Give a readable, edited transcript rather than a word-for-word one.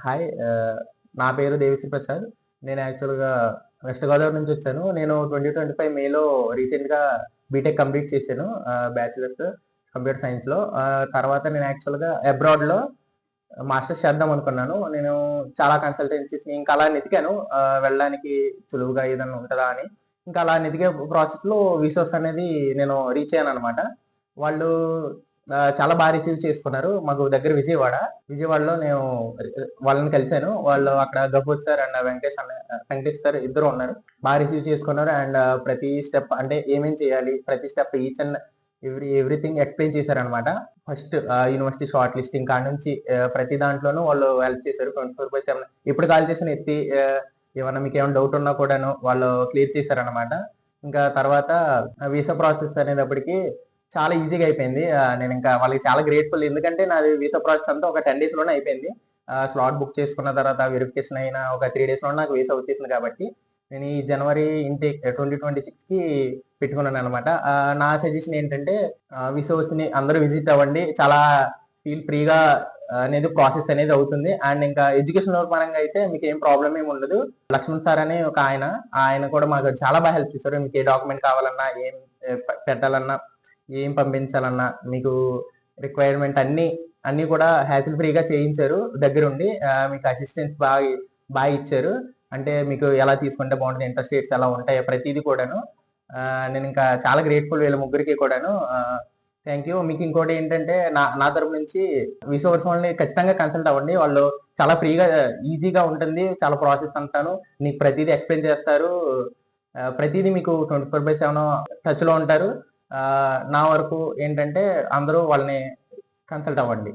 Hi. నా పేరు దేవిశ్రీ ప్రసాద్. నేను యాక్చువల్‌గా వెస్ట్ గోదావరి నుంచి వచ్చాను. నేను 2025 మేలో రీసెంట్‌గా బీటెక్ కంప్లీట్ చేశాను. బ్యాచిలర్స్ కంప్యూటర్ సైన్స్‌లో. తర్వాత నేను యాక్చువల్‌గా అబ్రాడ్‌లో మాస్టర్స్ చేద్దాం అనుకున్నాను. నేను చాలా కన్సల్టెన్సీస్‌ని ఇంకా అలా వెతికాను. వెళ్ళడానికి సులువుగా ఏదన్నా ఉంటదా అని. ఇంకా అలా వెతికే ప్రాసెస్‌లో విసోర్స్ అనేది నేను రీచ్ అయ్యాననమాట. వాళ్ళు చాలా రిసీవ్ చేసుకున్నారు. మాకు దగ్గర విజయవాడ. విజయవాడలో నేను వాళ్ళని కలిసాను. వాళ్ళు అక్కడ Ghafoor sir and Venkatesh sir ఇద్దరు ఉన్నారు. రిసీవ్ చేసుకున్నారు. అండ్ ప్రతి స్టెప్ అంటే ఏమేం చేయాలి, ప్రతి step each and everything explain చేశారనమాట. ఫస్ట్ యూనివర్సిటీ షార్ట్ లిస్టింగ్ కాడ నుంచి ప్రతి దాంట్లోనూ వాళ్ళు హెల్ప్ చేశారు. 24/7 ఎప్పుడు కాల్ చేసినా ఎత్తి ఏమన్నా మీకేమైనా డౌట్ ఉన్నా కూడాను వాళ్ళు క్లియర్ చేశారనమాట. ఇంకా తర్వాత వీసా ప్రాసెస్ అనేటప్పటికి చాలా ఈజీగా అయిపోయింది. నేను ఇంకా వాళ్ళకి చాలా గ్రేట్‌ఫుల్. ఎందుకంటే నాది వీసా ప్రాసెస్ అంతా ఒక 10 డేస్‌లోనే అయిపోయింది. స్లాట్ బుక్ చేసుకున్న తర్వాత వెరిఫికేషన్ అయిన ఒక 3 డేస్‌లో నాకు వీసా వచ్చేసింది కాబట్టి, నేను ఈ జనవరి ఇంటేక్ 2026కి పెట్టుకున్నాననమాట. నా సజెషన్ ఏంటంటే విసోస్‌ని అందరూ విజిట్ అవ్వండి. చాలా ఫీల్ ఫ్రీగా అనేది ప్రాసెస్ అనేది అవుతుంది. అండ్ ఇంకా ఎడ్యుకేషన్ పరంగా అయితే మీకేం ప్రాబ్లమ్ ఏమి ఉండదు. లక్ష్మణ్ సార్ అని ఒక ఆయన కూడా మాకు చాలా హెల్ప్ చేశారు. మీకు ఏ డాక్యుమెంట్ కావాలన్నా, ఏం పెట్టాలన్నా, ఏం పంపించాలన్నా, మీకు రిక్వైర్మెంట్ అన్నీ కూడా హ్యాసిల్ ఫ్రీగా చేయించారు దగ్గరుండి. మీకు అసిస్టెన్స్ ఇచ్చారు. అంటే మీకు ఎలా తీసుకుంటే బాగుంటుంది, ఇంట్రెస్ట్ రేట్స్ ఎలా ఉంటాయి, ప్రతీది కూడాను. నేను ఇంకా చాలా గ్రేట్‌ఫుల్ వీళ్ళ ముగ్గురికి కూడాను. Thank you. మీకు ఇంకోటి ఏంటంటే నా నా తరపు నుంచి రిసోర్స్ వాళ్ళని ఖచ్చితంగా కన్సల్ట్ అవ్వండి. వాళ్ళు చాలా ఫ్రీగా, ఈజీగా ఉంటుంది. చాలా ప్రాసెస్ అంతాను. మీకు ప్రతీదీ ఎక్స్‌ప్లెయిన్ చేస్తారు. ప్రతీదీ మీకు 24/7 టచ్‌లో ఉంటారు. నా వరకు ఏంటంటే అందరూ వాళ్ళని కన్సల్ట్ అవ్వండి.